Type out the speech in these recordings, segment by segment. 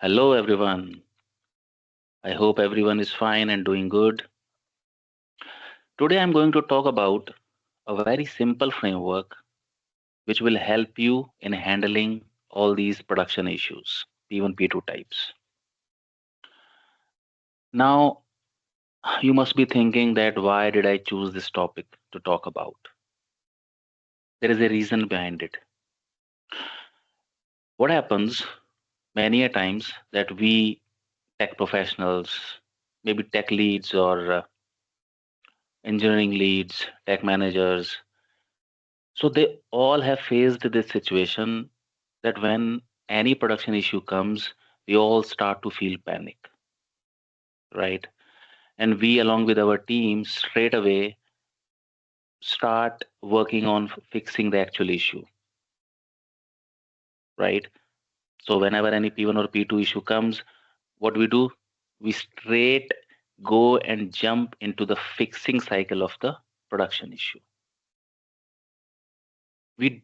Hello, everyone. I hope everyone is fine and doing good. Today, I'm going to talk about a very simple framework which will help you in handling all these production issues, P1, P2 types. Now, you must be thinking that why did I choose this topic to talk about? There is a reason behind it. What happens many a times that we tech professionals, maybe tech leads or engineering leads, tech managers, so they all have faced this situation that when any production issue comes, we all start to feel panic, right? And we, along with our team, straight away start working on fixing the actual issue, right? So whenever any P1 or P2 issue comes, what we do, we straight go and jump into the fixing cycle of the production issue. We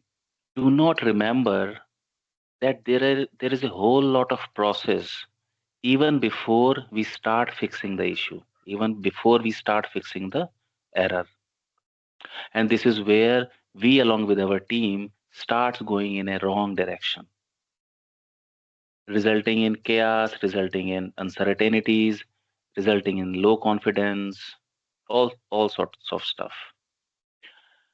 do not remember that there is a whole lot of process even before we start fixing the issue, even before we start fixing the error. And this is where we, along with our team, starts going in a wrong direction, resulting in chaos, resulting in uncertainties, resulting in low confidence, all sorts of stuff.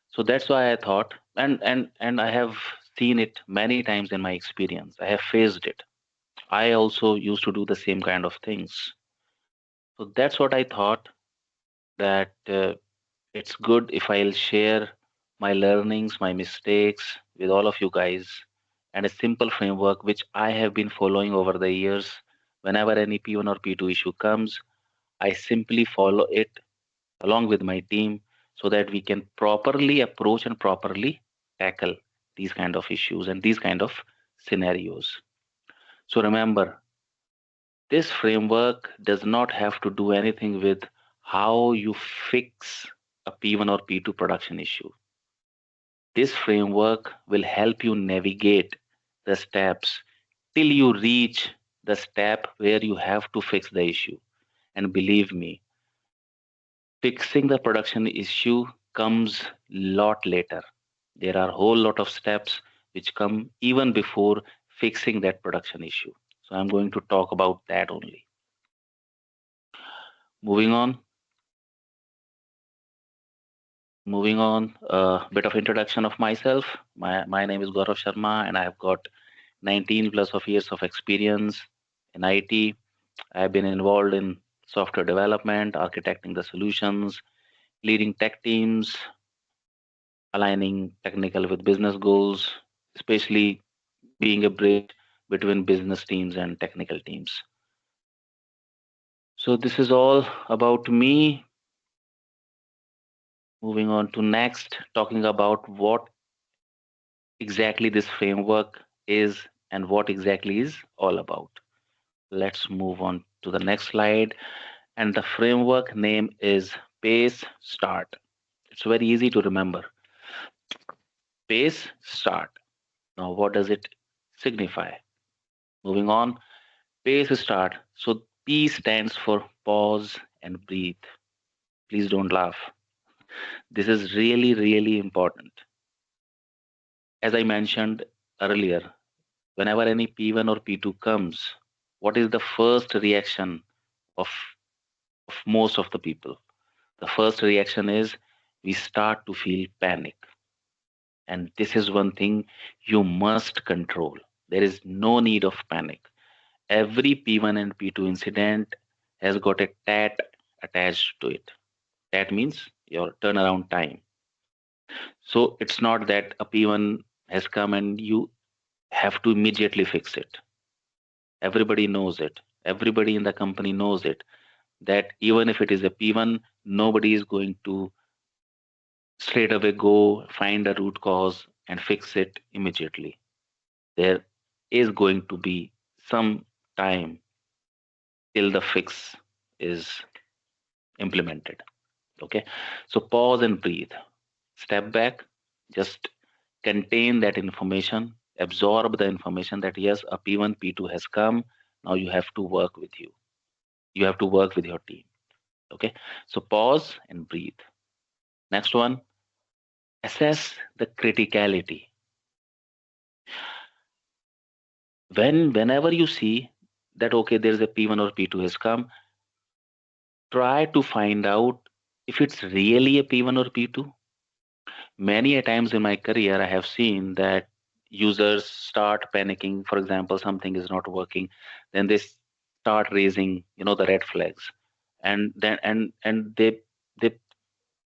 So that's why I thought, and I have seen it many times in my experience. I have faced it. I also used to do the same kind of things. So that's what I thought that it's good if I'll share my learnings, my mistakes with all of you guys, and a simple framework which I have been following over the years. Whenever any P1 or P2 issue comes, I simply follow it along with my team so that we can properly approach and properly tackle these kind of issues and these kind of scenarios. So remember, this framework does not have to do anything with how you fix a P1 or P2 production issue. This framework will help you navigate the steps till you reach the step where you have to fix the issue. And believe me, fixing the production issue comes lot later. There are a whole lot of steps which come even before fixing that production issue. So I'm going to talk about that only. Moving on, a bit of introduction of myself. My name is Gaurav Sharma, and I have got 19 plus of years of experience in IT. I've been involved in software development, architecting the solutions, leading tech teams, aligning technical with business goals, especially being a bridge between business teams and technical teams. So this is all about me. Moving on to next, talking about what exactly this framework is and what exactly is all about. Let's move on to the next slide. And the framework name is Pace Start. It's very easy to remember. Pace Start. Now, what does it signify? Moving on, Pace Start. So, P stands for pause and breathe. Please don't laugh. This is really, really important. As I mentioned earlier, whenever any P1 or P2 comes, what is the first reaction of, of most of the people? The first reaction is we start to feel panic. And this is one thing you must control. There is no need of panic. Every P1 and P2 incident has got a TAT attached to it. That means your turnaround time. So it's not that a P1 has come and you have to immediately fix it. Everybody knows it. Everybody in the company knows it. That even if it is a P1, nobody is going to straight away go find a root cause and fix it immediately. There is going to be some time till the fix is implemented. Okay. So pause and breathe. Step back, just contain that information, absorb the information that yes, a P1, P2 has come. Now you have to work with you. You have to work with your team. Okay. So pause and breathe. Next one, assess the criticality. Whenever you see that okay, there's a P1 or P2 has come, try to find out if it's really a P1 or P2. Many a times in my career, I have seen that users start panicking. For example, something is not working, then they start raising, the red flags, and then and they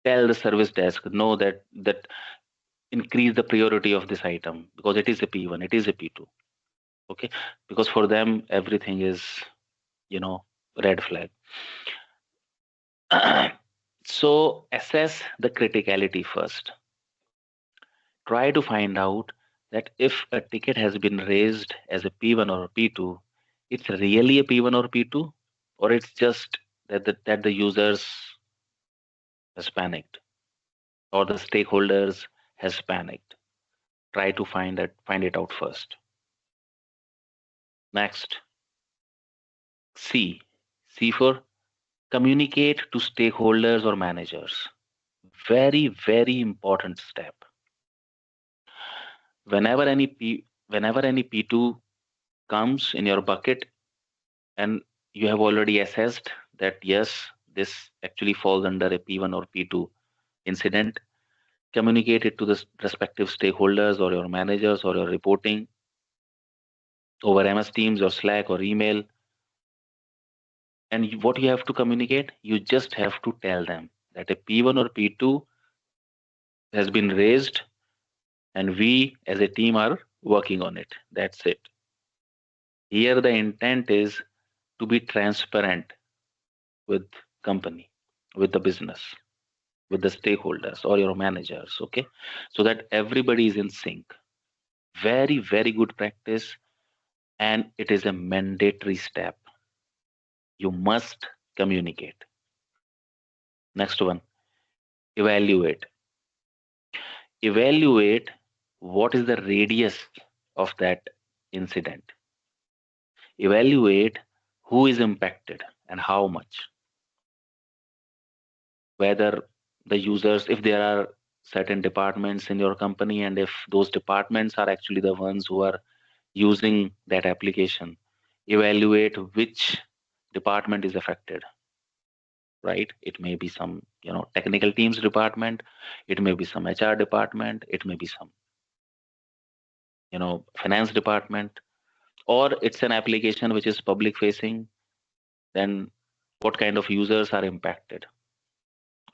tell the service desk, no, that increase the priority of this item because it is a P1, it is a P2. Okay, because for them everything is, you know, red flag. So assess the criticality first. Try to find out that if a ticket has been raised as a P1 or a P2, it's really a P1 or P2, or it's just that the users has panicked or the stakeholders has panicked. Try to find it out first. Next, C. C for communicate to stakeholders or managers. Very, very important step. Whenever any P2 comes in your bucket, and you have already assessed that yes, this actually falls under a P1 or P2 incident, communicate it to the respective stakeholders or your managers or your reporting over MS Teams or Slack or email. And what you have to communicate, you just have to tell them that a P1 or P2 has been raised and we as a team are working on it. That's it. Here the intent is to be transparent with company, with the business, with the stakeholders or your managers, okay, so that everybody is in sync. Very, very good practice, and it is a mandatory step. You must communicate. Next one, evaluate. Evaluate what is the radius of that incident. Evaluate who is impacted and how much. Whether the users, if there are certain departments in your company, and if those departments are actually the ones who are using that application, evaluate which department is affected, right? It may be some, technical teams department, it may be some HR department, it may be some, finance department, or it's an application which is public facing, then what kind of users are impacted,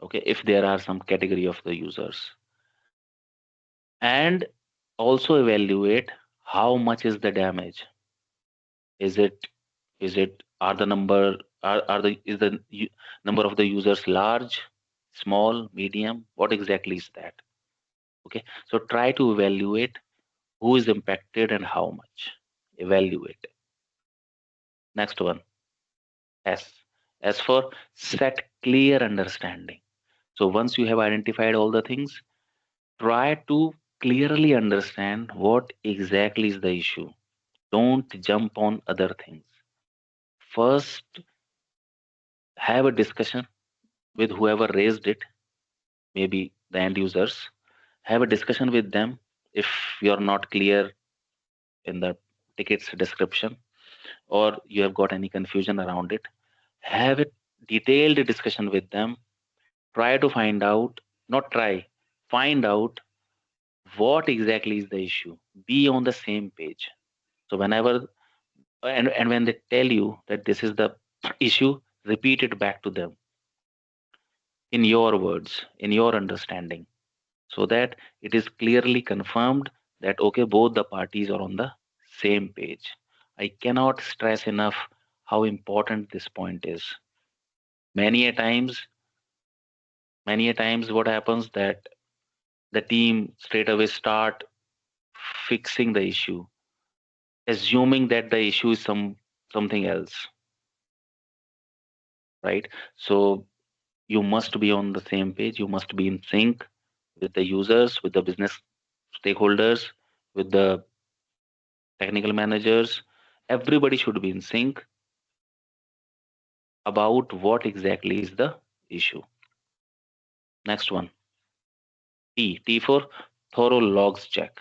okay, if there are some category of the users. And also evaluate how much is the damage. Is it is it are the number are the is the number of the users large, small, medium? What exactly is that? Okay, so try to evaluate who is impacted and how much. Evaluate. Next one, S. As for set clear understanding. So once you have identified all the things, try to clearly understand what exactly is the issue. Don't jump on other things. First, have a discussion with whoever raised it, maybe the end users. Have a discussion with them if you're not clear in the ticket's description or you have got any confusion around it. Have a detailed discussion with them. Try to find out, not try, find out what exactly is the issue. Be on the same page. So whenever and when they tell you that this is the issue, repeat it back to them in your words, in your understanding, so that it is clearly confirmed that okay, both the parties are on the same page. I cannot stress enough how important this point is. Many a times many a times what happens that the team straight away start fixing the issue, assuming that the issue is something else, right? So you must be on the same page, you must be in sync with the users, with the business stakeholders, with the technical managers, Everybody should be in sync about what exactly is the issue. Next one, T for thorough logs check.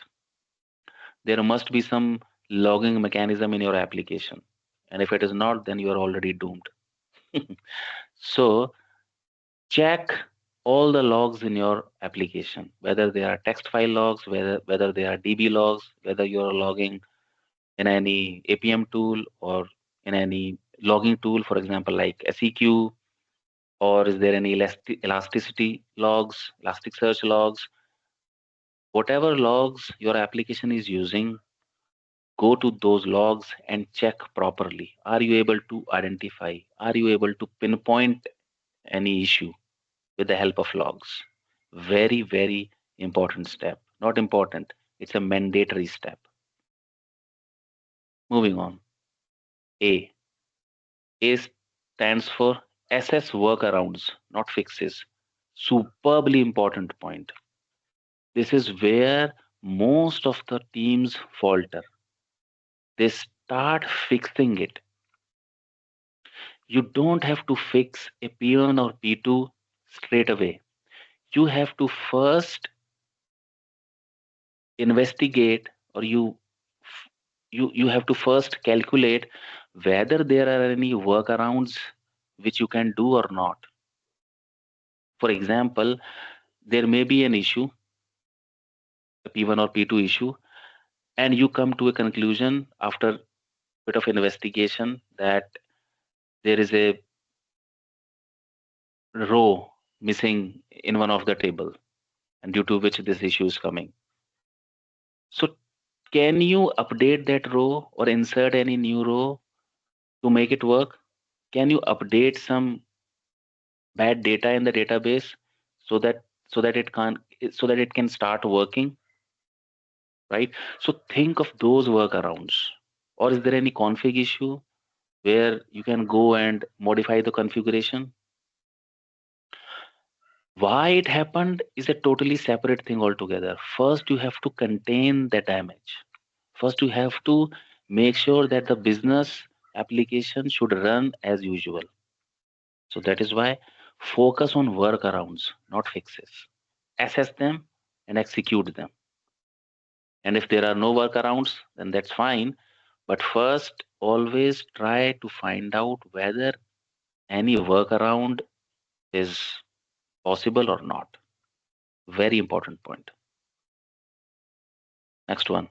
There must be some logging mechanism in your application. And if it is not, then you are already doomed. So check all the logs in your application, whether they are text file logs, whether they are DB logs, whether you are logging in any APM tool or in any logging tool, for example, like SEQ, or is there any elasticity logs, Elasticsearch logs, whatever logs your application is using, go to those logs and check properly. Are you able to identify? Are you able to pinpoint any issue with the help of logs? Very, very important step. Not important, it's a mandatory step. Moving on. A. A stands for assess workarounds, not fixes. Superbly important point. This is where most of the teams falter. They start fixing it. You don't have to fix a P1 or P2 straight away. You have to first investigate, or you have to first calculate whether there are any workarounds which you can do or not. For example, there may be an issue, a P1 or P2 issue, and you come to a conclusion after a bit of investigation that there is a row missing in one of the table, and due to which this issue is coming. So can you update that row or insert any new row to make it work? Can you update some bad data in the database so that so that it can start working, right? So think of those workarounds. Or is there any config issue where you can go and modify the configuration? Why it happened is a totally separate thing altogether. First, you have to contain the damage. First, you have to make sure that the business application should run as usual. So that is why focus on workarounds, not fixes. Assess them and execute them. And if there are no workarounds, then that's fine. But first, always try to find out whether any workaround is possible or not. Very important point. Next one,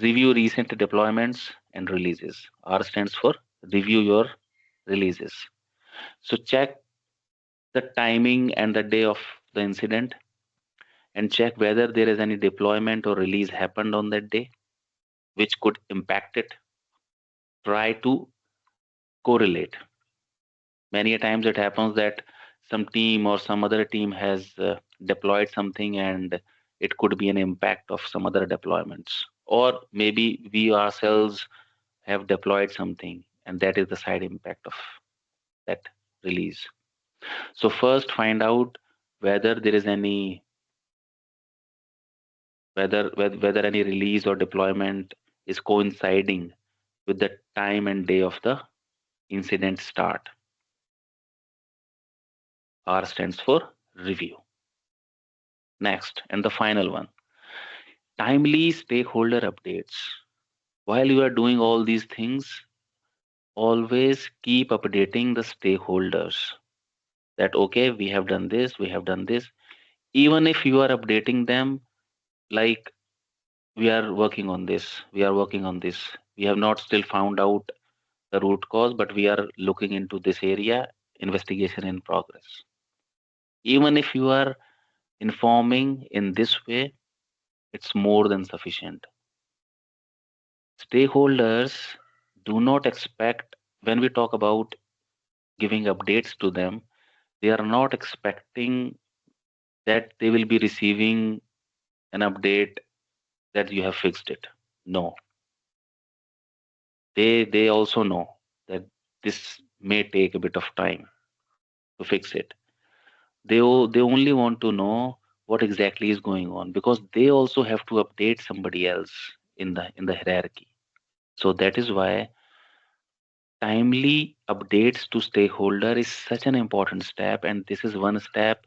review recent deployments and releases. R stands for review your releases. So check the timing and the day of the incident and check whether there is any deployment or release happened on that day which could impact it. Try to correlate. Many a times it happens that some team or some other team has deployed something and it could be an impact of some other deployments, or maybe we ourselves have deployed something and that is the side impact of that release. So first find out whether there is any whether any release or deployment is coinciding with the time and day of the incident start. R stands for review. Next, and the final one, timely stakeholder updates. While you are doing all these things, always keep updating the stakeholders that, okay, we have done this, we have done this. Even if you are updating them, like, we are working on this, we are working on this. We have not still found out the root cause, but we are looking into this area, investigation in progress. Even if you are informing in this way, it's more than sufficient. Stakeholders do not expect, when we talk about giving updates to them, they are not expecting that they will be receiving an update that you have fixed it. No, they also know that this may take a bit of time to fix it. They only want to know what exactly is going on because they also have to update somebody else in the hierarchy. So that is why timely updates to stakeholder is such an important step, and this is one step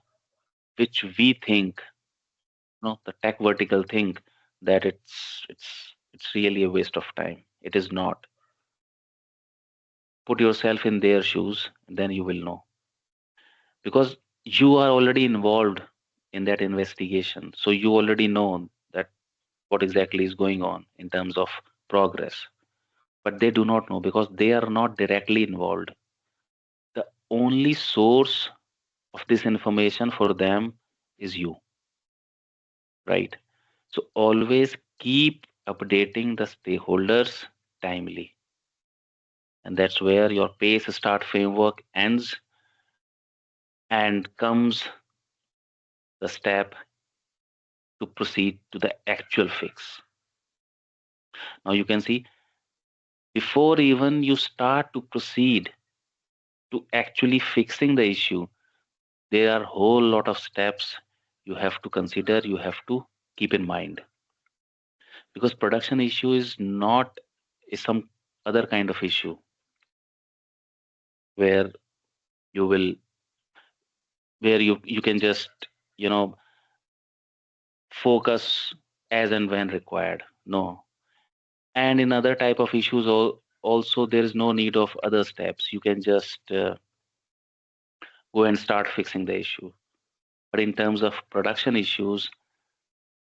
which we think, the tech vertical think that it's really a waste of time. It is not. Put yourself in their shoes, then you will know, because you are already involved in that investigation, so you already know that what exactly is going on in terms of progress. But they do not know because they are not directly involved. The only source of this information for them is you, right? So always keep updating the stakeholders timely. And that's where your pace start framework ends and comes the step to proceed to the actual fix. Now you can see, before even you start to proceed to actually fixing the issue, there are a whole lot of steps you have to consider, you have to keep in mind. Because production issue is some other kind of issue where you will where you can just you know focus as and when required. No. And in other type of issues also there is no need of other steps. You can just go and start fixing the issue. But in terms of production issues,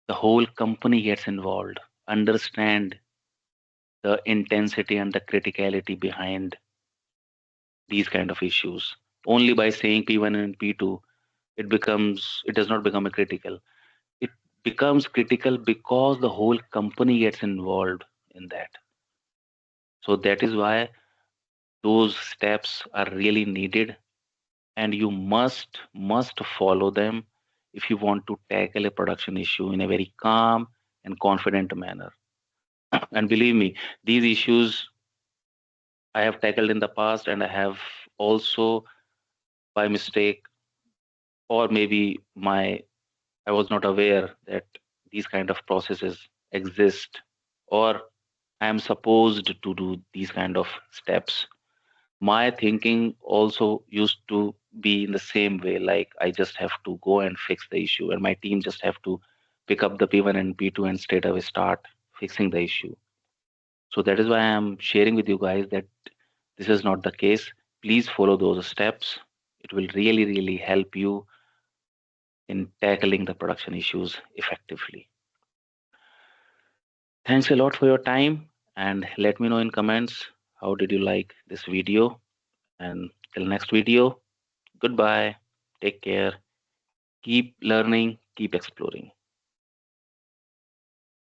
the whole company gets involved, understand the intensity and the criticality behind these kind of issues. Only by saying P1 and P2, it does not become a critical. It becomes critical because the whole company gets involved in that. So that is why those steps are really needed, and you must follow them if you want to tackle a production issue in a very calm and confident manner. And believe me, these issues I have tackled in the past, and I have also by mistake, or maybe my I was not aware that these kind of processes exist, or I am supposed to do these kind of steps. My thinking also used to be in the same way, like I just have to go and fix the issue, and my team just have to pick up the P1 and P2 and straight away start fixing the issue. So that is why I am sharing with you guys that this is not the case. Please follow those steps. It will really help you in tackling the production issues effectively. Thanks a lot for your time, and let me know in comments how did you like this video. And till next video, goodbye. Take care. Keep learning, keep exploring.